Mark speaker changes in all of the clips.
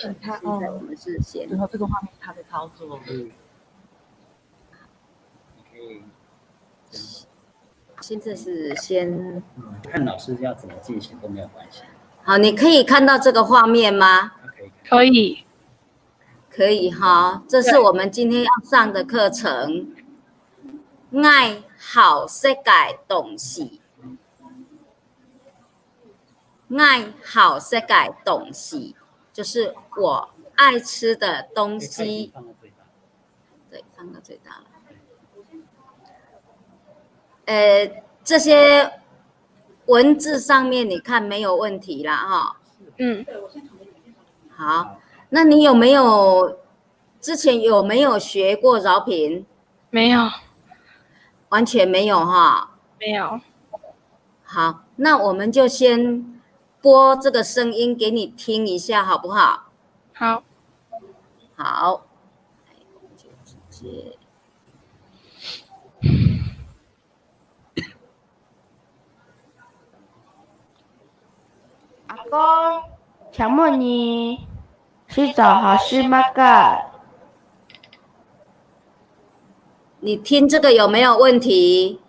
Speaker 1: 现在我们是先，
Speaker 2: 然后这个画面他的操作，
Speaker 3: 你可以
Speaker 1: 现在是先，
Speaker 3: 看老师要怎么进行都没有关系。
Speaker 1: 好，你可以看到这个画面吗？
Speaker 2: 可以，
Speaker 1: 可以哈，这是我们今天要上的课程。爱好世界东西，爱好世界东西，就是我爱吃的东西。对，放到最大了。这些文字上面你看没有问题啦哈。好，那你有没有之前有没有学过饶平？
Speaker 2: 没有，
Speaker 1: 完全没有哈。
Speaker 2: 没有。
Speaker 1: 好，那我们就先播这个声音给你听一下，好不好？
Speaker 2: 好。
Speaker 1: 好，我们就直接。
Speaker 4: 阿公，请问你洗澡还是抹盖？
Speaker 1: 你听这个有没有问题？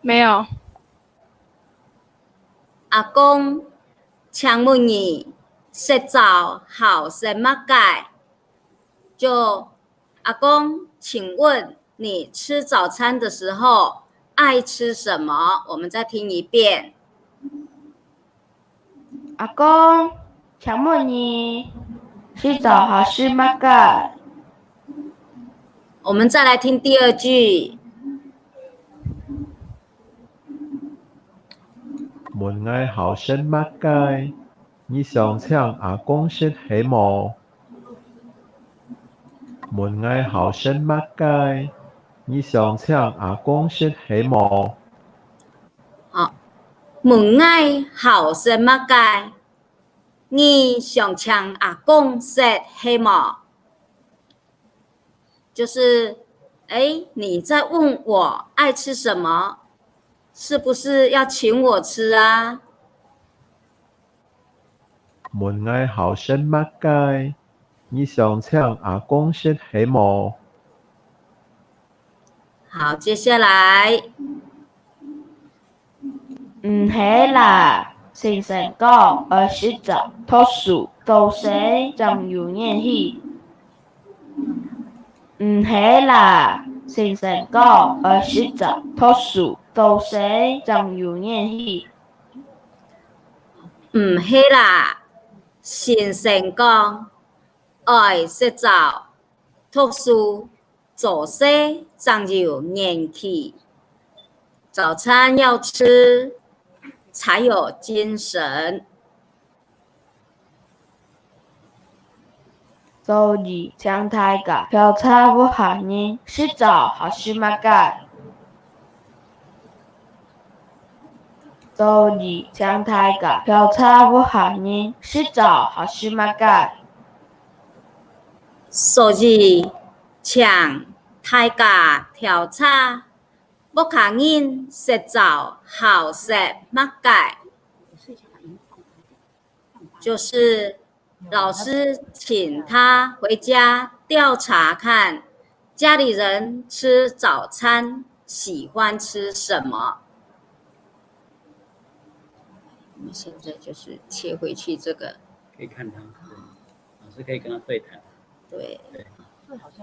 Speaker 2: 没有。
Speaker 1: 阿公，请问你洗澡好是抹盖？就阿公，请问你吃早餐的时候爱吃什么？我们再听一遍。
Speaker 4: 阿公，请问你洗澡还是抹盖？
Speaker 1: 我们再来听第二句。
Speaker 5: 門嗌後生乜街，你想請阿公食起冇？門嗌後生乜街，你想請阿公食起冇？
Speaker 1: 好，門嗌後生乜街，你想請阿公食起冇？就是，你在问我爱吃什么，是不是要请我吃啊？
Speaker 5: 門嗌後生乜街，你想請阿公食起冇？
Speaker 1: 好，接下來，
Speaker 4: 唔係啦，先生講要洗澡脫水，到時仲要熱氣。唔係啦，先生講要洗澡脫水，到時仲要熱氣。
Speaker 1: 唔係啦，先生講愛洗澡脫水，做些長有年氣，早餐要吃才有精神。
Speaker 4: 所以請大家調查我下你洗澡還是抹蓋。所以請大家調查我下你洗澡還是抹蓋。
Speaker 1: 所以請大家調查我下你洗澡還是抹蓋。就是老師請他回家調查看家裡人吃早餐喜歡吃什麼。我們現在就是切回去這個，
Speaker 3: 可以看他，老師可以跟他對談。
Speaker 1: 對，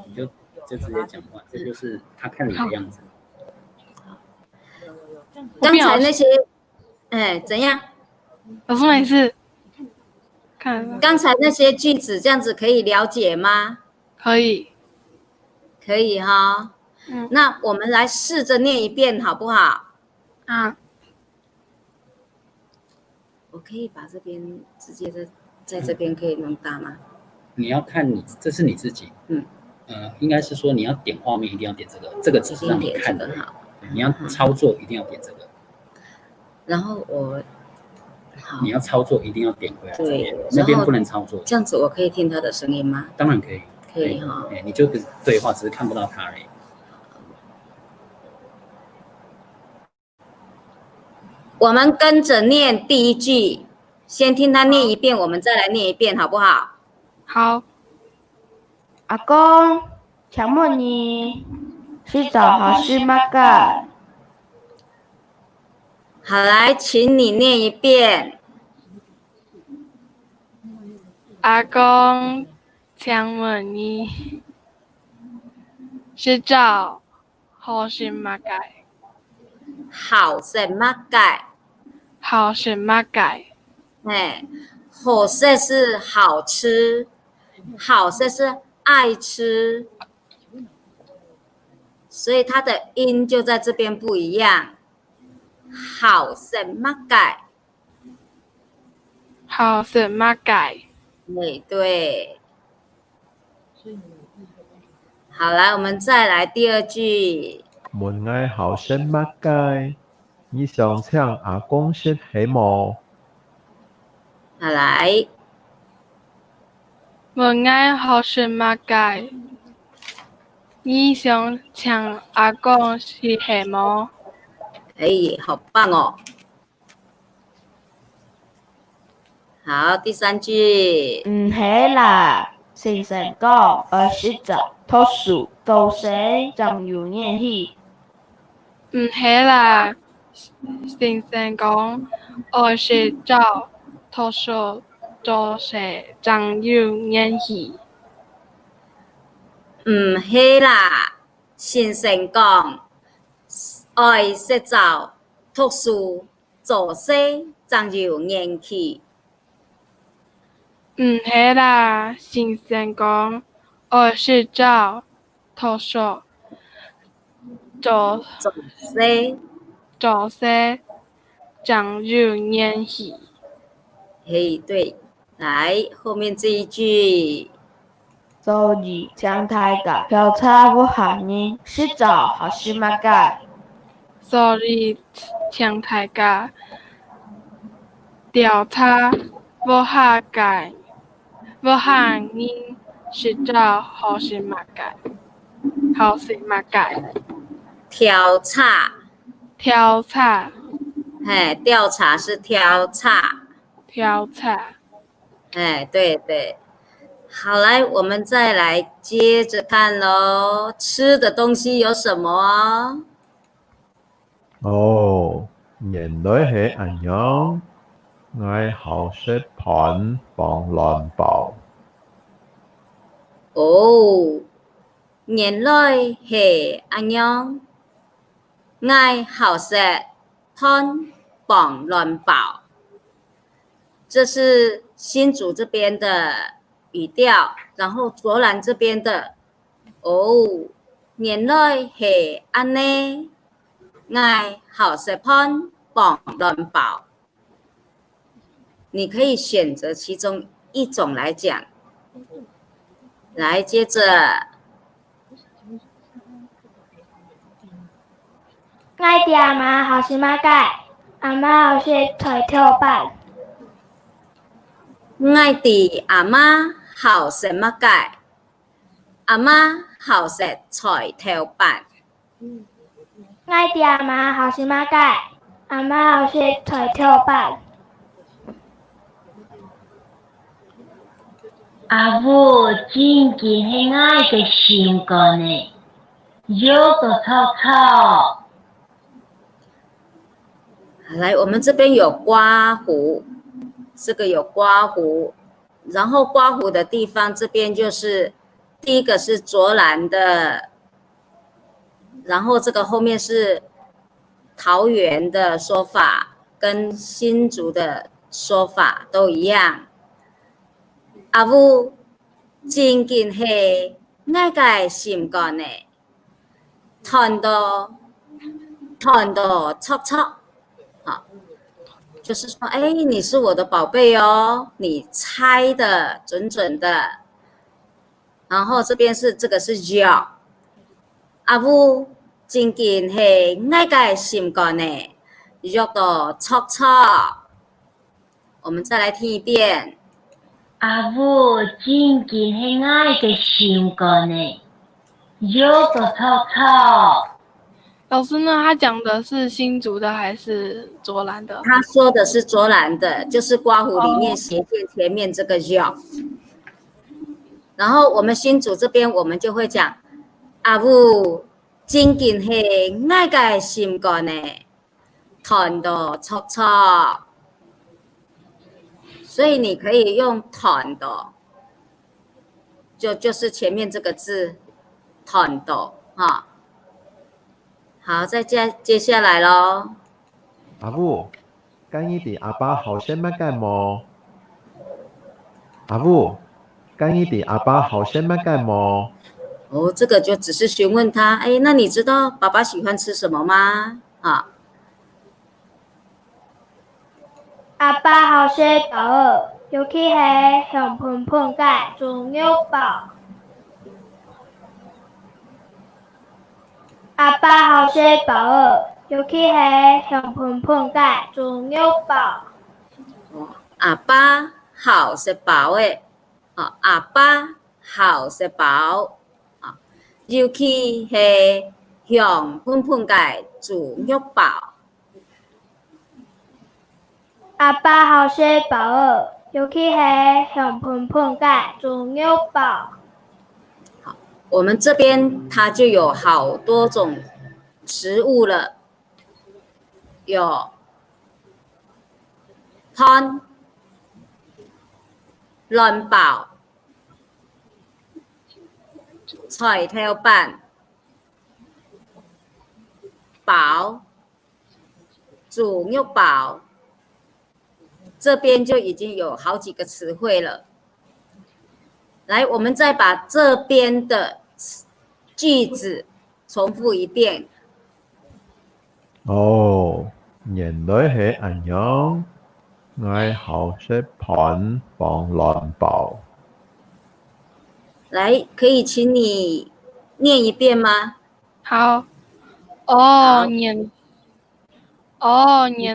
Speaker 3: 你就直接講話，這就是他看你的樣子。
Speaker 1: 剛才那些，怎樣？
Speaker 2: 老師沒事。看，
Speaker 1: 剛才那些句子這樣子可以了解嗎？
Speaker 2: 可以，
Speaker 1: 可以哈。那我們來試着念一遍好不好？
Speaker 2: 啊。
Speaker 1: 我可以把這邊直接在這邊可以弄大嗎？
Speaker 3: 你要看你，這是你自己。應該是說你要點畫面一定要點這個，這個只是讓你看的。你要操作一定要點這個。然後你要操作一定要點回來這邊，那邊不能操作。
Speaker 1: 這樣子我可以聽他的聲音嗎？
Speaker 3: 當然可以。
Speaker 1: 可以哈。
Speaker 3: 你就對話，只是看不到他而已。
Speaker 1: 我們跟着念第一句，先聽他念一遍，我們再來念一遍，好不好？
Speaker 2: 好，
Speaker 4: 阿公，请问你洗澡好是吗？该
Speaker 1: 好，来，请你念一遍。
Speaker 2: 阿公，请问你洗澡好是吗？该
Speaker 1: 好什么改？
Speaker 2: 好是吗？该
Speaker 1: 哎，好色是好吃，好色是爱吃，所以它的音就在这边不一样。好什么改？
Speaker 2: 好是吗？该
Speaker 1: 对。好，来，我们再来第二句。
Speaker 5: 門嗌後生乜街？你想請阿公食起冇？
Speaker 1: 好，来，
Speaker 2: 问爱好是吗？该你想请阿公是黑毛？
Speaker 1: 哎，好棒哦。好，第三句。
Speaker 4: 唔係啦，先生講愛洗澡、脫水、倒水，仲要熱氣。
Speaker 2: 唔係啦，先生講愛洗澡、脫水、做事，仲要演戲。
Speaker 1: 唔係啦，先生講愛洗澡、讀書、做事，仲要年氣。
Speaker 2: 唔係啦，先生講愛洗澡、脫水、做事，仲要演戲。
Speaker 1: 嘿，对，来后面这一句。
Speaker 4: 所以將大家調查我下呢，洗澡好是嗎？該
Speaker 2: 所以請大家調查我下屆，我下年洗澡好是嗎？該好是嗎？該
Speaker 1: 調查，
Speaker 2: 調查
Speaker 1: 哎，調查是調查，
Speaker 2: 調查。
Speaker 1: 哎，对。好，來，我們再來接着看咯。吃的東西有什麼？
Speaker 5: 哦，原來係咁樣。嗌後食盤幫亂爆。
Speaker 1: 哦，原來係咁樣。嗌好食湯綁亂爆。這是新竹這邊的語調，然後卓蘭這邊的哦，原來係安呢，嗌好食湯綁亂爆。你可以選擇其中一種來講。來，接着
Speaker 6: 嗌啲阿媽好是嗎？該阿媽好是菜跳板。
Speaker 1: 愛的阿媽好食乜嘅？阿媽好食菜頭飯。
Speaker 6: 嗌啲阿媽好是嗎？該阿媽好是菜跳板。
Speaker 7: 阿母真係係愛嘅性格呢，有個草草。
Speaker 1: 來，我們這邊有刮胡，這個有刮胡，然後刮胡的地方，這邊就是第一個是卓蘭的，然後這個後面是桃園的說法，跟新竹的說法都一樣。阿母真嘅係愛嘅性格呢，談到吵吵。就是說，哎，你是我的寶貝哦，你猜的準的。然後這邊是這個是藥，阿母真嘅係愛嘅性格呢，藥到吵吵。我們再來聽一遍。
Speaker 7: 阿母真嘅係愛嘅性格呢，有個草草。
Speaker 2: 老師呢？他講的是新竹的還是卓蘭的？
Speaker 1: 他說的是卓蘭的，就是刮胡裡面斜線前面這個藥。然后我们新竹这边我们就会讲阿母真紧是爱个心肝呢，团到戳戳，所以你可以用团的，就是前面这个字团的哈。好，再接下来咯。
Speaker 5: 阿母，今日的阿爸好些乜嘅么？阿母，今日的阿爸好些乜嘅么？
Speaker 1: 哦，这个就只是询问他，哎，那你知道爸爸喜欢吃什么吗？啊，
Speaker 6: 阿爸好食饱儿，尤其係香噴噴嘅豬肉堡。阿爸好食飽兒，尤其係香噴噴嘅豬肉堡。
Speaker 1: 阿爸好食饱诶，啊，阿爸好食飽啊，尤其係香噴噴嘅豬肉堡。
Speaker 6: 阿爸好食飽兒，尤其係香噴噴嘅豬肉堡。
Speaker 1: 我们这边它就有好多种食物了，有湯、卵堡、菜頭飯、堡、豬肉堡，这边就已经有好几个词汇了。来，我们再把这边的句子重复一遍。
Speaker 5: 哦，原來係咁樣，我好識盤防亂暴。
Speaker 1: 来，可以请你念一遍吗？
Speaker 2: 好，原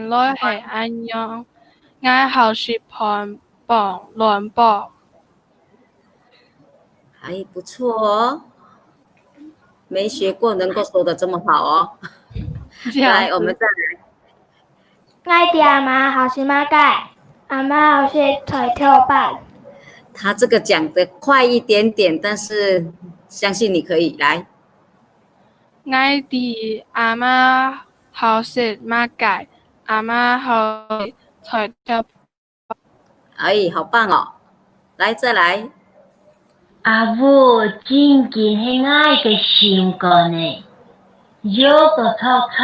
Speaker 2: 來係咁樣，我好識盤防亂暴。
Speaker 1: 还不错哦，没学过能够说的这么好哦。来，我们再来。
Speaker 6: 我的阿媽好食馬介，阿媽好食菜頭飯。
Speaker 1: 他这个讲的快一点点，但是相信你可以来。
Speaker 2: 我的阿媽好食馬介，阿媽好食菜頭。
Speaker 1: 哎，好棒哦！来，再来。
Speaker 7: 阿母真紧係愛嘅心肝呢，肉個臭臭。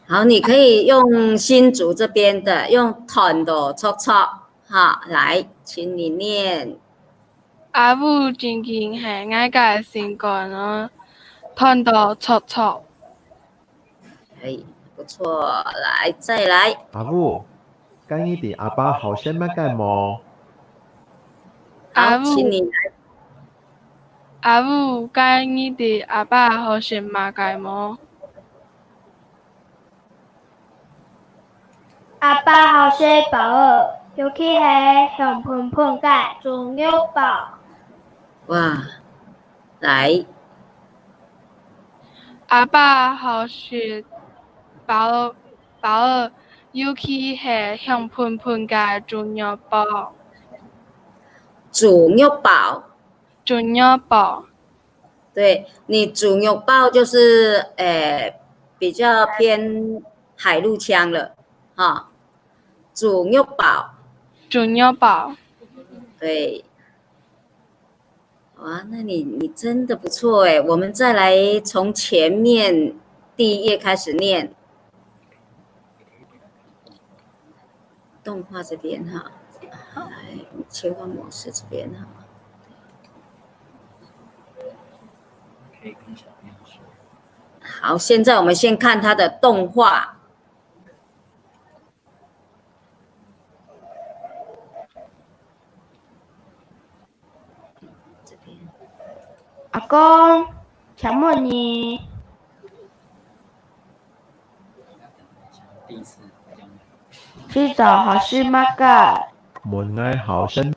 Speaker 1: 好，你可以用新竹这边的，用团的搓搓，哈，来，请你念。
Speaker 2: 阿母真緊係愛嘅心肝咯，團到臭臭。
Speaker 1: 哎，不错，来，再来。
Speaker 5: 阿母，今日的阿爸好些乜嘅麼？
Speaker 1: 好，
Speaker 2: 阿母
Speaker 1: 请你来。
Speaker 2: 阿母今日的阿爸好食馬介麼？
Speaker 6: 阿爸好食飽兒，尤其係香噴噴嘅豬肉堡。
Speaker 1: 哇，来，
Speaker 2: 阿爸好食飽兒，尤其係香噴噴嘅豬肉堡。
Speaker 1: 煮肉堡。
Speaker 2: 豬肉堡。
Speaker 1: 对你煮肉包就是比较偏海陆腔了，哈。煮肉堡。
Speaker 2: 豬肉堡。
Speaker 1: 对。哇，那你真的不错哎！我们再来从前面第一页开始念。动画这边哈，来切换模式这边哈。好，现在我们先看它的动画。
Speaker 4: 阿公，請問你洗澡好是乜嘅？
Speaker 5: 門外好生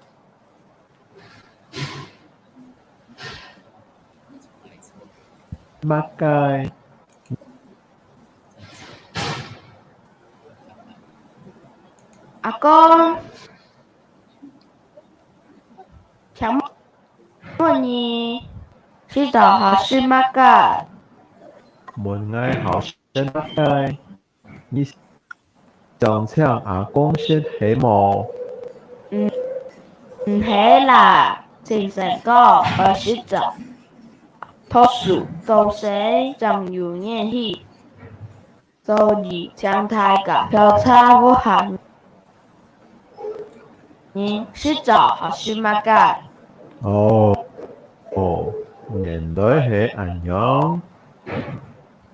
Speaker 5: 乜嘅？
Speaker 4: 阿公，问你，洗澡好吃吗？盖，
Speaker 5: 门爱好生乜嘅？你想請阿公先起冇？
Speaker 4: 唔係啦，先生講我洗澡，脫水做水仲要熱氣，所以請大家調查我下你洗澡好吃嗎？蓋，
Speaker 5: 哦，原來係咁樣。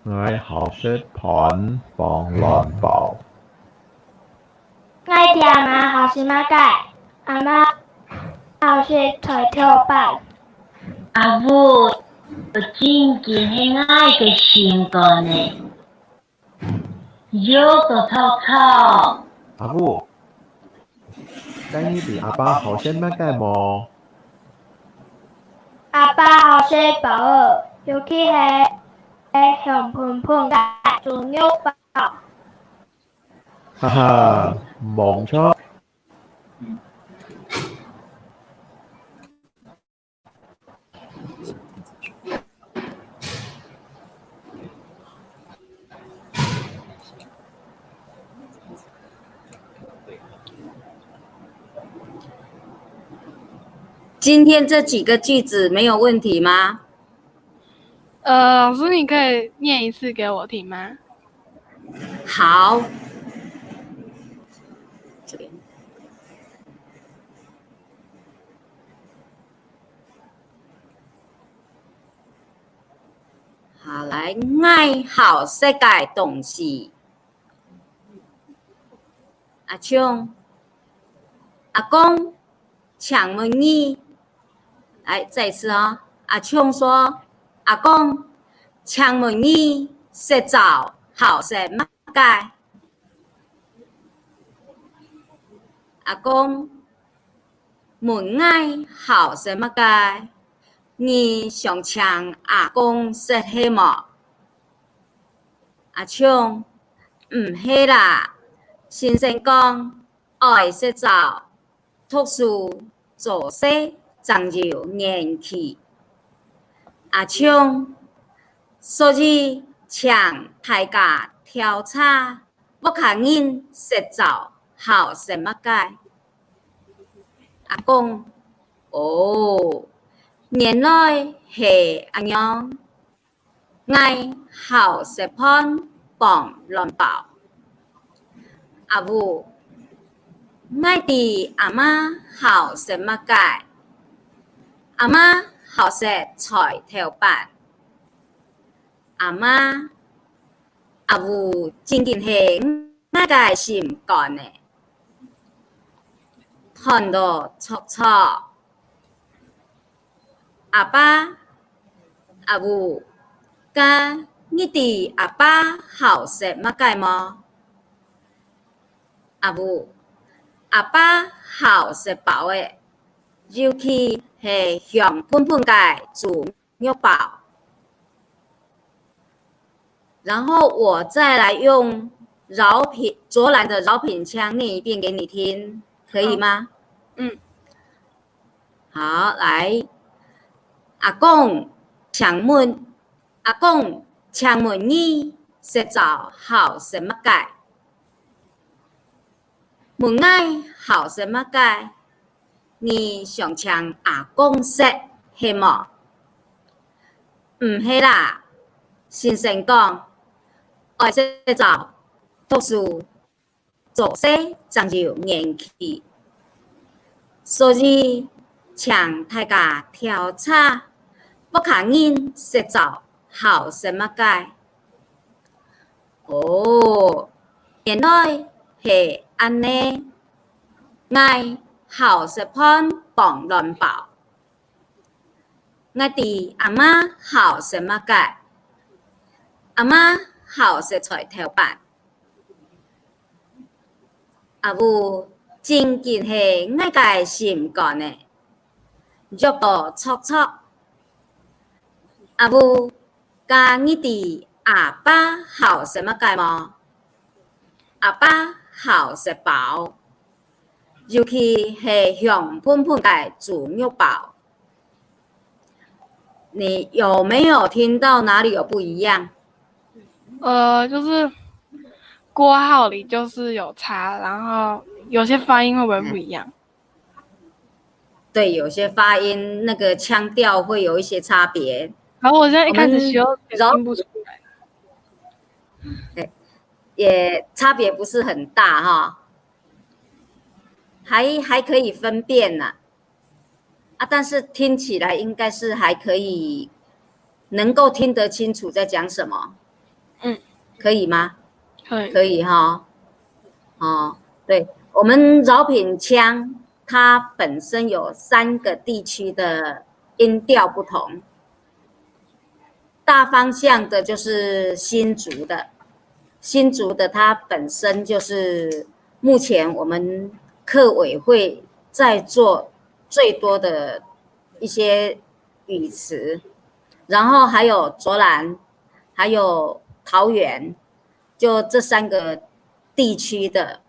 Speaker 5: 愛好食盤放亂爆。
Speaker 6: 我的阿媽好食嗎？蓋，阿媽好食菜條飯。
Speaker 7: 阿母，我真見係愛嘅心肝呢，有個臭臭。
Speaker 5: 阿母，今日啲阿爸好食乜嘅冇？
Speaker 6: 阿爸好食飽兒，尤其係香噴噴嘅豬肉包。
Speaker 5: 哈哈，冇錯。
Speaker 1: 今天这几个句子没有问题吗？
Speaker 2: 老师，你可以念一次给我听吗？
Speaker 1: 好，这边。好，来，爱好食嘅东西。阿昌，阿公，抢问你，来，再一次哦。阿昌说：“阿公，抢问你洗澡好食乜嘅？”阿公，问爱好食乜嘅？你想请阿公食系么？阿昌，唔系啦。先生讲，爱洗澡，读书做事，长有年气。阿昌，所以请大家调查，不看人洗澡好食乜嘅？阿公，哦。原來係咁樣，愛好食盤幫亂爆。阿母，愛啲阿媽好食乜嘅？阿媽好食菜頭飯。阿媽，阿母真正係愛嘅心肝呢，看到錯錯。阿爸、阿母，甲你哋阿爸好食乜嘅麼？阿母，阿爸好食飽嘅，尤其係香噴噴嘅豬肉包。然後我再來用卓蘭的饒品腔念一遍給你聽，可以嗎？好，來。阿公，請問你洗澡好食乜嘅？問愛好食乜嘅？你想請阿公食係麼？唔係啦，先生講，愛洗澡、讀書、做事長有年紀，所以請大家調查。不看人洗澡好食乜嘅？哦，原來係安尼，愛好食盤幫亂爆。愛啲阿媽好食乜嘅？阿媽好食菜頭飯。阿母真見係愛嘅心肝呢，肉到戳戳。阿母，甲你哋阿爸好食乜嘅麼？阿爸好食飽，尤其係香噴噴嘅豬肉包。你有没有听到哪里有不一样？
Speaker 2: 就是括号里就是有差，然后有些发音会不会不一样？
Speaker 1: 对，有些发音那个腔调会有一些差别。
Speaker 2: 然后我现在一开始学
Speaker 1: 饶
Speaker 2: 听不出来。
Speaker 1: 对，也差别不是很大哈，还可以分辨呢。但是听起来应该是还可以，能够听得清楚在讲什么。可以吗？可以哈。对，我们饶品腔它本身有3个地区的音调不同，大方向的就是新竹的它本身就是目前我们客委会在做最多的一些语词，然后还有卓兰，还有桃园，就这3个地区的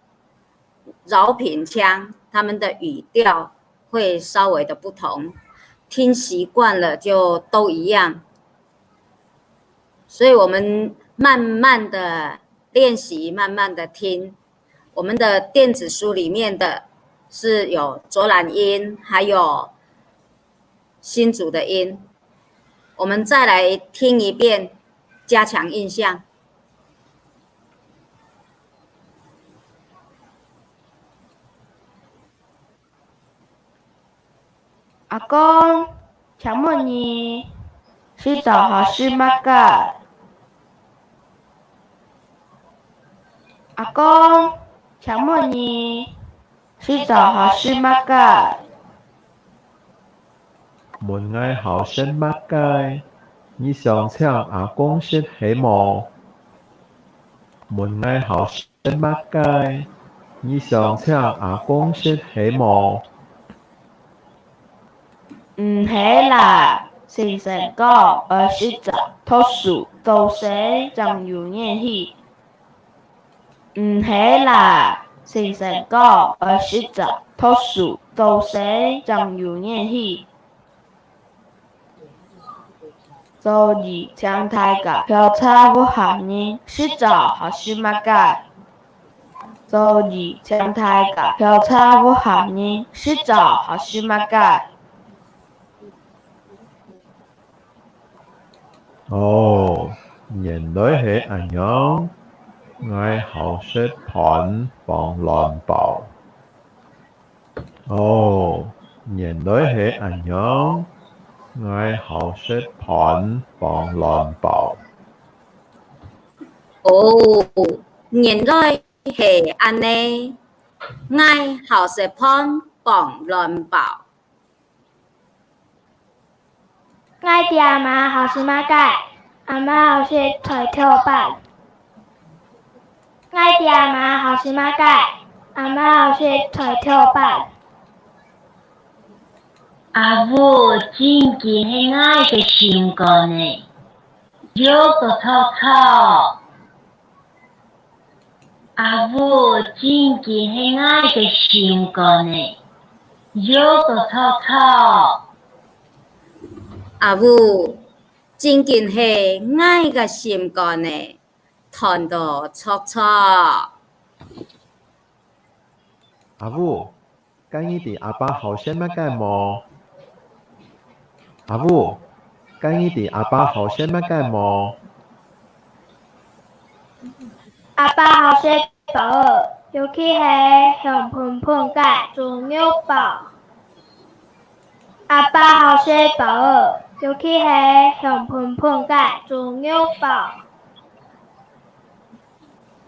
Speaker 1: 饶品腔，他们的语调会稍微的不同，听习惯了就都一样。所以我们慢慢的练习，慢慢的听。我们的电子书里面的是有卓兰音，还有新竹的音。我们再来听一遍，加强印象。
Speaker 4: 阿公，请问你洗澡还是抹盖？阿公，请问你洗澡还是抹盖？
Speaker 5: 門嗌後生乜街？你想請阿公食起冇？門嗌後生乜街？你想請阿公食起冇？
Speaker 4: 唔起啦，先生講要洗澡，讀書做事仲要演戲。唔起啦，先生講要洗澡，讀書做事仲要演戲。所以將大家調查不行人洗澡還是抹蓋？所以將大家調查不行人洗澡還是抹蓋？
Speaker 5: 哦，原來係咁樣，嗌後食盤放亂爆。哦，原來係咁樣，嗌後食盤放亂爆。
Speaker 1: 哦，原來係安尼，嗌後食盤放亂爆。
Speaker 6: 嗌啲阿媽好是抹蓋，阿媽好是抬跳板。嗌啲阿媽好是抹蓋，阿媽好是抬跳板。
Speaker 7: 阿母真見係愛嘅心肝呢，有個臭臭。阿母真見係愛嘅心肝呢，有個臭臭。
Speaker 1: 阿母真緊係愛個心肝呢，彈到錯錯。
Speaker 5: 阿母，今日啲阿爸後生乜街冇？阿母，今日啲阿爸後生乜街冇？
Speaker 6: 阿爸好是寶，尤其係香噴噴嘅豬肉堡。阿爸好是寶，尤其係香噴噴嘅豬肉堡。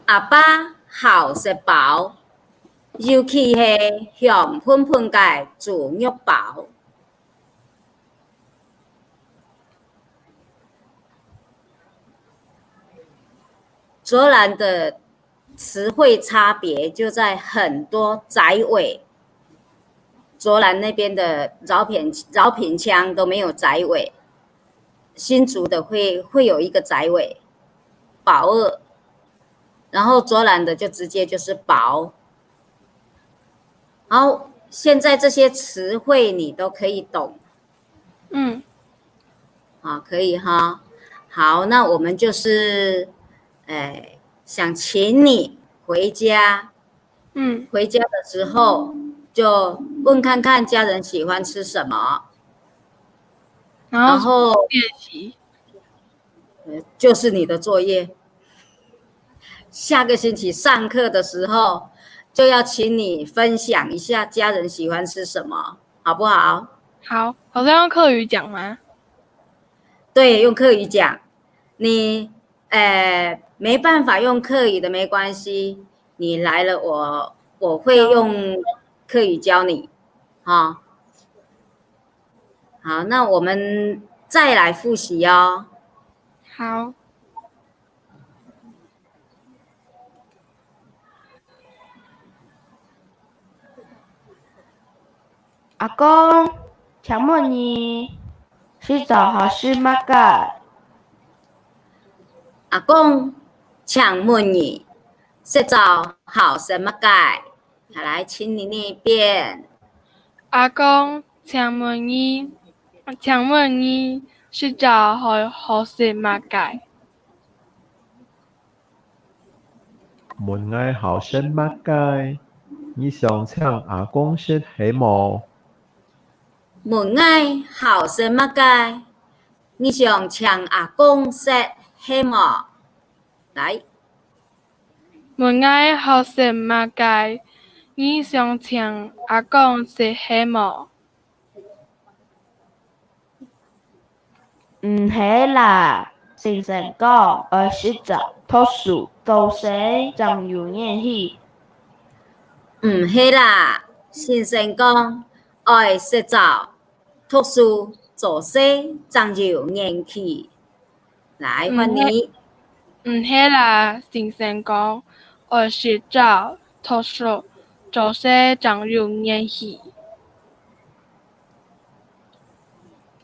Speaker 1: 阿爸好食飽，尤其係香噴噴嘅豬肉堡。卓蘭的詞彙差別就在很多窄尾，卓蘭那邊的饒品腔都沒有窄尾，新竹的會有一個窄尾，保二，然後卓蘭的就直接就是薄。然後現在這些詞彙你都可以懂。好，可以哈。好，那我们就是，想请你回家，回家的时候就问看看家人喜欢吃什么，然后
Speaker 2: 练习，
Speaker 1: 就是你的作业。下个星期上课的时候，就要请你分享一下家人喜欢吃什么，好不好？
Speaker 2: 好，好像用客语讲吗？
Speaker 1: 对，用客语讲。你没办法用客语的没关系，你来了我会用客语教你，哈。好，那我们再来复习哦。
Speaker 2: 好。
Speaker 4: 阿公，请问你洗澡好吃吗？
Speaker 1: 阿公，请问你洗澡好什么盖？好，来，请你念一遍。
Speaker 2: 阿公，请问你洗澡好吃吗？
Speaker 5: 門嗌後生乜街？你想請阿公食喜冇？
Speaker 1: 門嗌後生乜街？你想請阿公食喜麼？來。
Speaker 2: 門嗌後生乜街？你想請阿公食喜冇？
Speaker 4: 唔係啦，先生講愛洗澡、讀書、做事，仲有演戲。
Speaker 1: 唔係啦，先生講愛洗澡、讀書、做事，仲有演戲。來，換你。
Speaker 2: 唔係啦，先生講愛洗澡、讀書、做事，仲有演戲。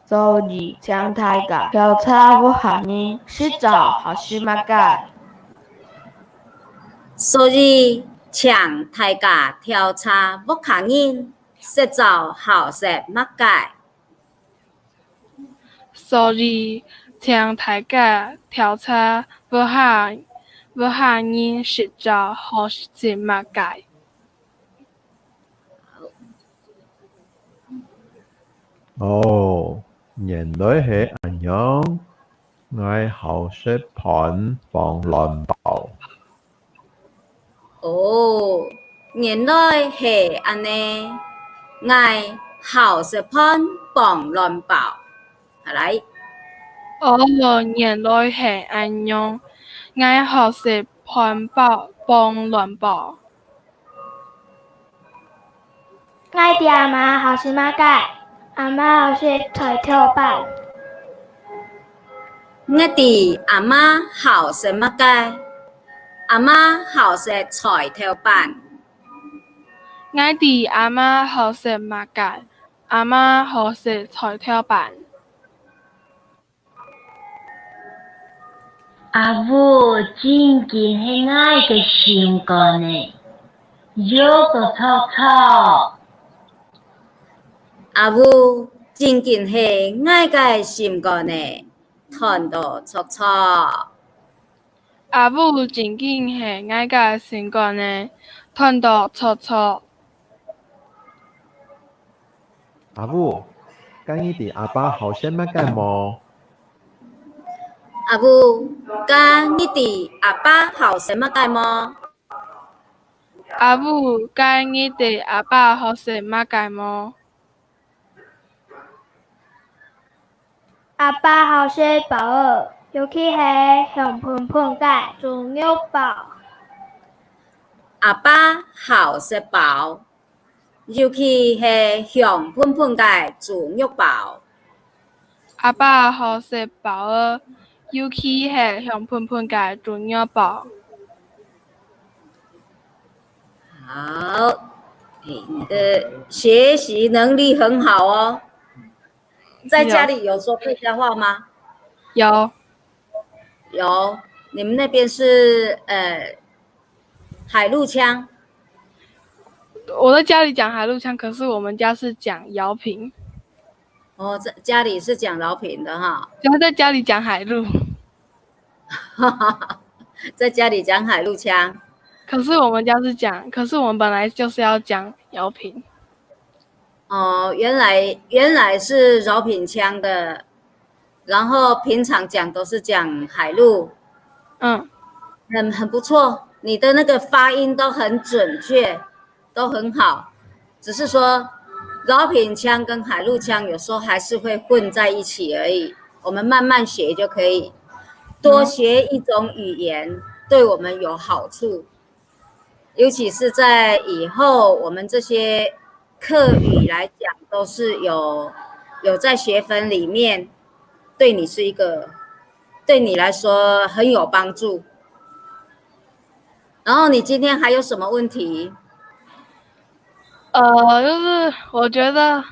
Speaker 4: 所以，請大家調查我下面洗澡好吃嗎？
Speaker 1: 所以，請大家調查屋企人洗澡好食乜嘅？
Speaker 2: 所以，請大家調查屋企人洗澡好食乜嘅？
Speaker 5: 哦，原來係咁樣，嗌後食盤放亂爆。
Speaker 1: 哦，原來係安尼，嗌後食盤放亂爆。來。
Speaker 2: 哦，原來係咁樣，嗌後食盤放亂爆。
Speaker 6: 我的阿媽好食嗎？阿媽好食菜條飯。
Speaker 1: 我的阿媽好食乜嘅？阿媽好食菜條飯。
Speaker 2: 我的阿媽好食乜嘅？阿媽好食菜條飯。
Speaker 7: 阿母真見係愛嘅心肝呢，有個臭臭。
Speaker 1: 阿母真見係愛嘅心肝呢，吞到臭臭。
Speaker 2: 阿母真見係愛嘅心肝呢，吞到臭臭。
Speaker 5: 阿母，跟你的阿爸好食乜嘅冇？
Speaker 1: 阿母，跟你的阿爸好食乜嘅冇？
Speaker 2: 阿母，跟你的阿爸好食乜嘅冇？
Speaker 6: 阿爸好食飽兒，尤其係香噴噴嘅豬肉包。
Speaker 1: 阿爸好食飽，尤其係香噴噴嘅豬肉包。
Speaker 2: 阿爸好食飽兒，尤其係香噴噴嘅豬肉包。
Speaker 1: 好，你的學習能力很好哦。在家裡有說客家話嗎？
Speaker 2: 有。
Speaker 1: 你們那邊是海陸腔？
Speaker 2: 我在家裡講海陸腔，可是我們家是講饒平。
Speaker 1: 哦，在家里是讲饶平的哈，
Speaker 2: 就在家里讲海陆，
Speaker 1: 在家里讲海陆腔。
Speaker 2: 可是我们家是讲，可是我们本来就是要讲饶平。
Speaker 1: 哦，原来是饶品腔的，然后平常讲都是讲海陆，
Speaker 2: 嗯，
Speaker 1: 很不错，你的那个发音都很准确，都很好，只是说饶品腔跟海陆腔有时候还是会混在一起而已，我们慢慢学就可以，多学一种语言对我们有好处，尤其是在以后我们这些课语来讲，都是有在学分里面，对你是一个对你来说很有帮助。然后你今天还有什么问题？
Speaker 2: 就是我觉得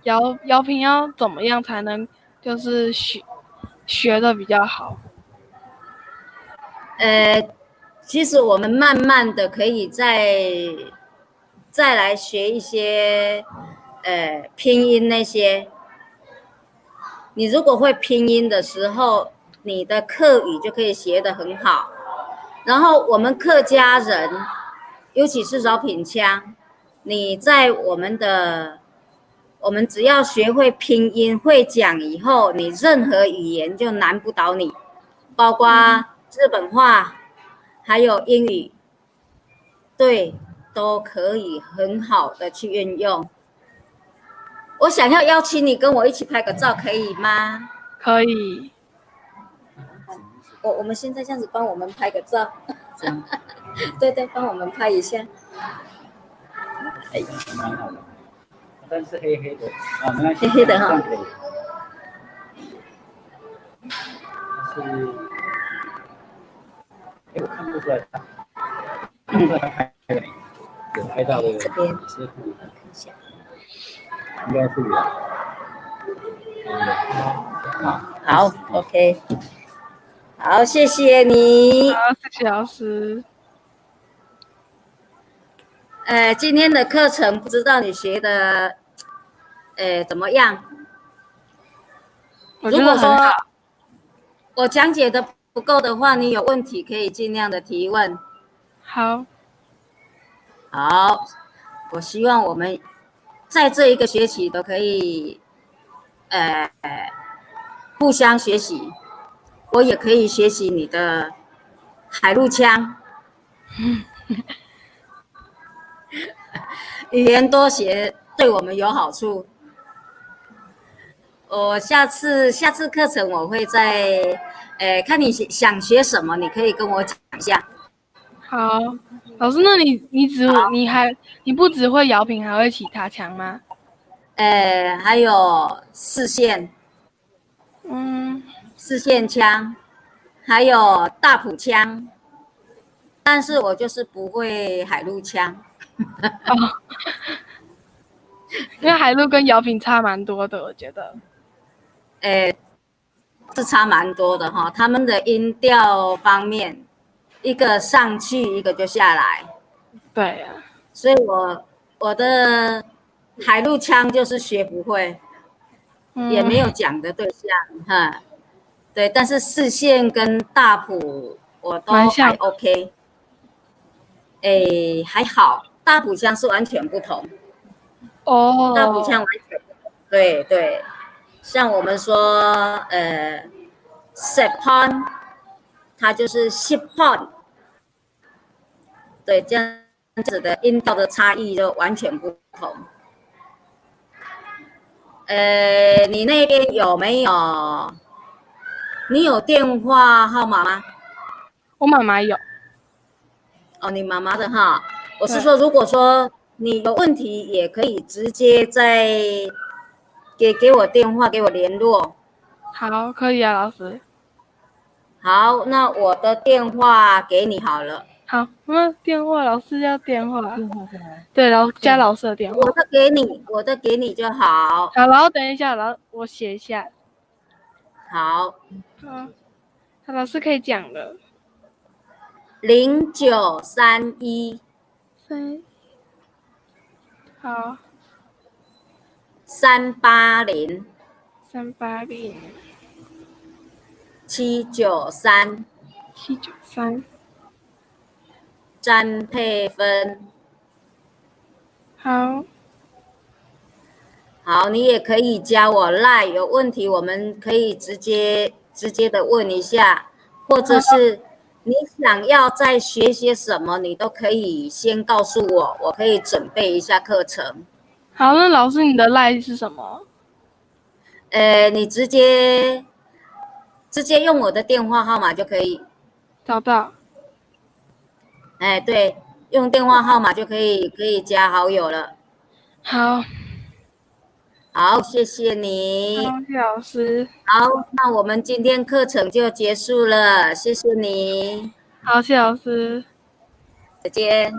Speaker 2: 姚平要怎么样才能就是学的比较好？
Speaker 1: 其实我们慢慢的可以再来学一些拼音那些。你如果会拼音的时候，你的客语就可以学得很好。然后我们客家人，尤其是饶品腔，你在我们只要学会拼音、会讲以后，你任何语言就难不倒你，包括日本话，还有英语，对，都可以很好的去运用。我想要邀请你跟我一起拍个照，可以吗？
Speaker 2: 可以。
Speaker 1: 我们现在这样子帮我们拍个照，对对，帮我们拍一下。
Speaker 3: 哎，蛮好的，但是黑黑的，啊，没关系，
Speaker 1: 黑黑的哈。
Speaker 3: 这样可以。是，哎，我看不出来他，看不出来他拍的没？有拍到的，
Speaker 1: 这边
Speaker 3: 是
Speaker 1: 看一下。
Speaker 3: 应该是有。
Speaker 1: 好 ，OK， 好，谢谢你。
Speaker 2: 好，谢谢老师。
Speaker 1: 今天的课程不知道你学的，怎么样？
Speaker 2: 我觉得很好。
Speaker 1: 我讲解的不够的话，你有问题可以尽量的提问。
Speaker 2: 好。
Speaker 1: 好，我希望我们在这一个学期都可以，互相学习。我也可以学习你的海陆腔，语言多学对我们有好处。我下次课程我会再，看你想学什么，你可以跟我讲一下。
Speaker 2: 好，老师，那你不只会姚平，还会其他腔吗？
Speaker 1: 还有四线，四线腔，还有大埔腔，但是我就是不会海陆腔。
Speaker 2: 哦，因为海陆跟姚平差蛮多的，我觉得。
Speaker 1: 是差蛮多的哈，他们的音调方面，一个上去，一个就下来。
Speaker 2: 对啊。
Speaker 1: 所以我的海陆腔就是学不会，也没有讲的对象哈。对，但是四线跟大埔我都还 OK。还好，大埔腔是完全不同。
Speaker 2: 哦。
Speaker 1: 大埔腔完全不同。对对，像我们说sepon， 它就是 shipon。对，这样子的音调的差异就完全不同。你那边有没有？你有电话号码吗？
Speaker 2: 我妈妈有。
Speaker 1: 哦，你妈妈的哈。我是说，如果说你有问题，也可以直接在给我电话，给我联络。
Speaker 2: 好，可以啊，老师。
Speaker 1: 好，那我的电话给你好了。
Speaker 2: 好，那电话老师要电话。电话是哪？对，然后加老师的电话。
Speaker 1: 我的给你就好。
Speaker 2: 好，然后等一下，然后我写一下。
Speaker 1: 好。
Speaker 2: 老师可以讲了。
Speaker 1: 0931。
Speaker 2: 好。
Speaker 1: 380
Speaker 2: 380
Speaker 1: 793
Speaker 2: 793。
Speaker 1: 詹佩芬。
Speaker 2: 好，
Speaker 1: 好，你也可以加我 LINE， 有问题我们可以直接的问一下，或者是你想要再学些什么，你都可以先告诉我，我可以准备一下课程。
Speaker 2: 好，那老师你的 LINE 是什么？
Speaker 1: 你直接用我的电话号码就可以。
Speaker 2: 找到。
Speaker 1: 哎，对，用电话号码就可以加好友了。
Speaker 2: 好，
Speaker 1: 好，谢谢你。
Speaker 2: 好，谢谢老师。
Speaker 1: 好，那我们今天课程就结束了，谢谢你。
Speaker 2: 好，谢谢老师。
Speaker 1: 再见。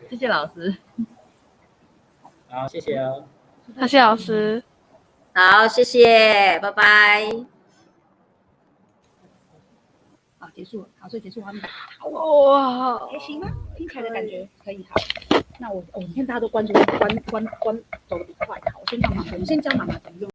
Speaker 8: 谢谢老师。
Speaker 3: 好，谢谢哦。
Speaker 2: 好，谢谢老师。
Speaker 1: 好，谢谢，拜拜。
Speaker 8: 好，结束了。好，所以结束画面。好，
Speaker 2: 哇，
Speaker 8: 还行吗？听起来的感觉可以。好，那我你看大家都关注走得比较快。好，我先教妈妈怎么用。